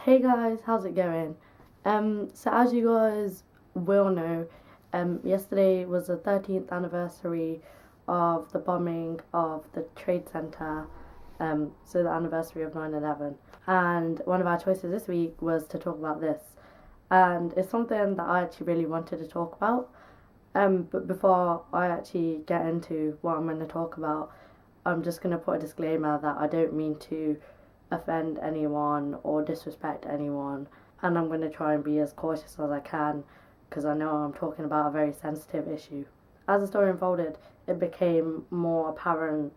Hey guys, how's it going? So as you guys will know, yesterday was the 13th anniversary of the bombing of the Trade Center, so the anniversary of 9/11. And one of our choices this week was to talk about this. And it's something that I actually really wanted to talk about. But before I actually get into what I'm going to talk about, I'm just going to put a disclaimer that I don't mean to offend anyone or disrespect anyone, and I'm going to try and be as cautious as I can because I know I'm talking about a very sensitive issue. As the story unfolded, it became more apparent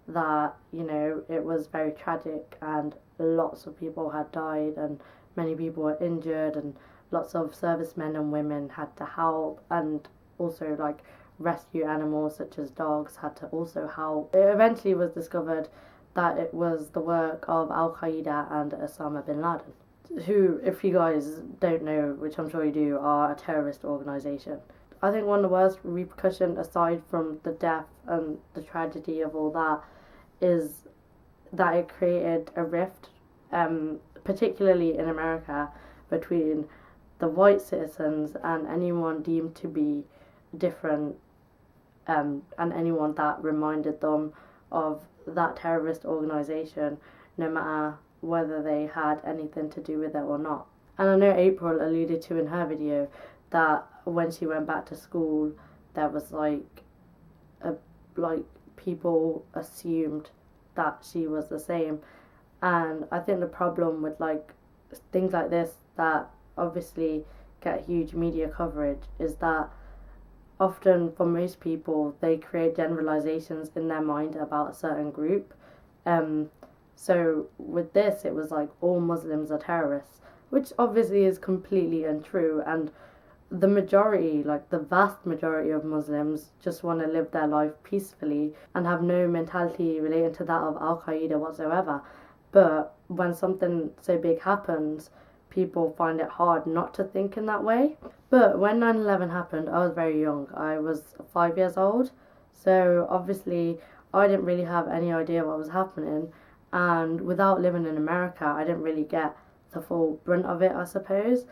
that, it was very tragic and lots of people had died and many people were injured, and lots of servicemen and women had to help, and also like rescue animals such as dogs had to also help. It eventually was discovered that it was the work of Al Qaeda and Osama bin Laden, who, if you guys don't know, which I'm sure you do, are a terrorist organisation. I think one of the worst repercussions, aside from the death and the tragedy of all that, is that it created a rift, particularly in America, between the white citizens and anyone deemed to be different, and anyone that reminded them of that terrorist organisation, no matter whether they had anything to do with it or not. And I know April alluded to in her video that when she went back to school, there was like people assumed that she was the same. And I think the problem with things like this that obviously get huge media coverage is that often for most people they create generalizations in their mind about a certain group. So with this, it was like all Muslims are terrorists, which obviously is completely untrue. And the majority, like the vast majority of Muslims, just want to live their life peacefully and have no mentality relating to that of Al Qaeda whatsoever. But when something so big happens, people find it hard not to think in that way. But when 9/11 happened, I was very young. I was 5 years old. So obviously, I didn't really have any idea what was happening. And without living in America, I didn't really get the full brunt of it, I suppose.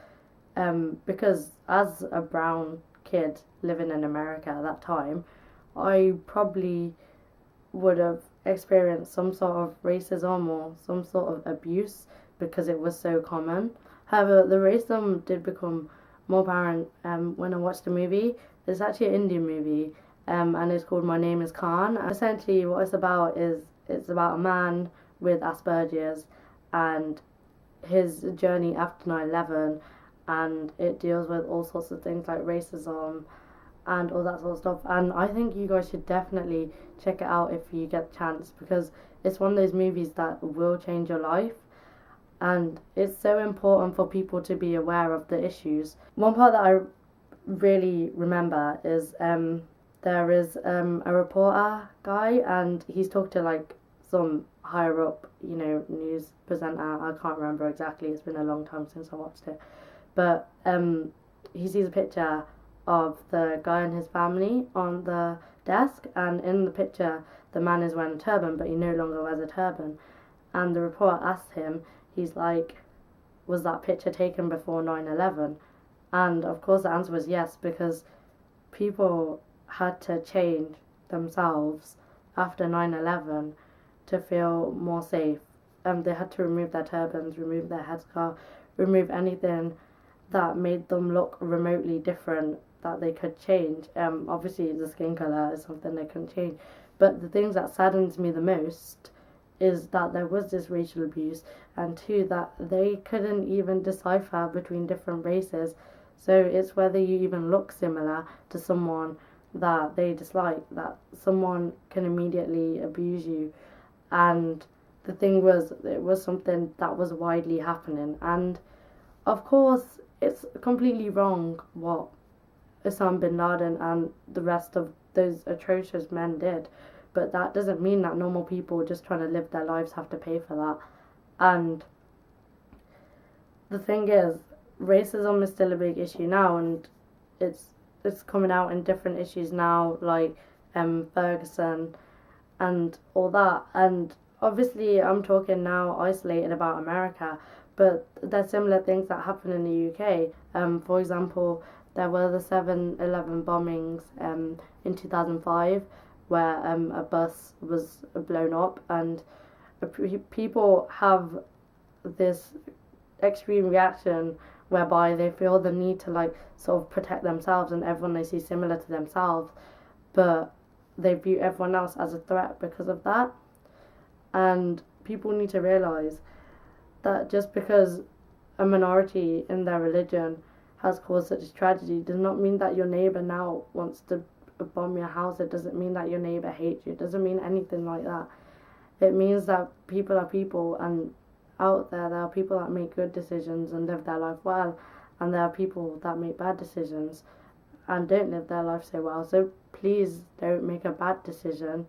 Because as a brown kid living in America at that time, I probably would have experienced some sort of racism or some sort of abuse because it was so common. However, the racism did become more apparent when I watched the movie. It's actually an Indian movie, and it's called My Name is Khan. Essentially, what it's about a man with Asperger's and his journey after 9/11, and it deals with all sorts of things like racism and all that sort of stuff. And I think you guys should definitely check it out if you get the chance, because it's one of those movies that will change your life. And it's so important for people to be aware of the issues. One part that I really remember is there is a reporter guy, and he's talked to some higher up, news presenter. I can't remember exactly. It's been a long time since I watched it. But he sees a picture of the guy and his family on the desk, and in the picture, the man is wearing a turban, but he no longer wears a turban. And the reporter asks him, he's like, was that picture taken before 9/11? And of course the answer was yes, because people had to change themselves after 9/11 to feel more safe. They had to remove their turbans, remove their headscarf, remove anything that made them look remotely different that they could change. Obviously the skin colour is something they couldn't change. But the things that saddens me the most is that there was this racial abuse, and two, that they couldn't even decipher between different races. So it's whether you even look similar to someone that they dislike, that someone can immediately abuse you. And the thing was, it was something that was widely happening. And of course, it's completely wrong what Osama bin Laden and the rest of those atrocious men did. But that doesn't mean that normal people just trying to live their lives have to pay for that. And the thing is, racism is still a big issue now, and it's coming out in different issues now, like Ferguson and all that. And obviously, I'm talking now isolated about America, But there's similar things that happen in the UK. For example, there were the 7/11 bombings in 2005 where a bus was blown up, and people have this extreme reaction whereby they feel the need to like sort of protect themselves and everyone they see similar to themselves, but they view everyone else as a threat because of that. And people need to realize that just because a minority in their religion has caused such a tragedy does not mean that your neighbor now wants to bomb your house. It doesn't mean that your neighbor hates you. It doesn't mean anything like that. It means that people are people, and out there are people that make good decisions and live their life well, and there are people that make bad decisions and don't live their life so well. So please don't make a bad decision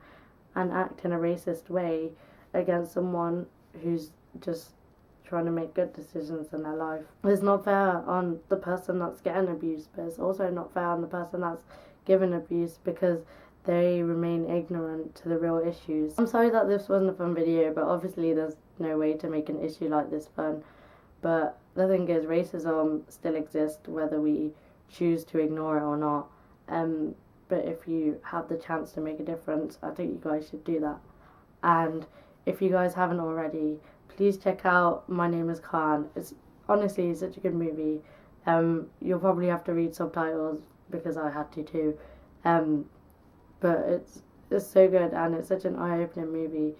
and act in a racist way against someone who's just trying to make good decisions in their life. It's not fair on the person that's getting abused, but it's also not fair on the person that's given abuse because they remain ignorant to the real issues. I'm sorry that this wasn't a fun video, but obviously there's no way to make an issue like this fun. But the thing is, racism still exists whether we choose to ignore it or not. But if you have the chance to make a difference, I think you guys should do that. And if you guys haven't already, please check out My Name is Khan. It's honestly such a good movie. You'll probably have to read subtitles because I had to too. But it's so good, and it's such an eye-opening movie.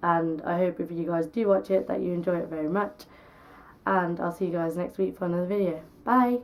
And I hope if you guys do watch it that you enjoy it very much. And I'll see you guys next week for another video. Bye!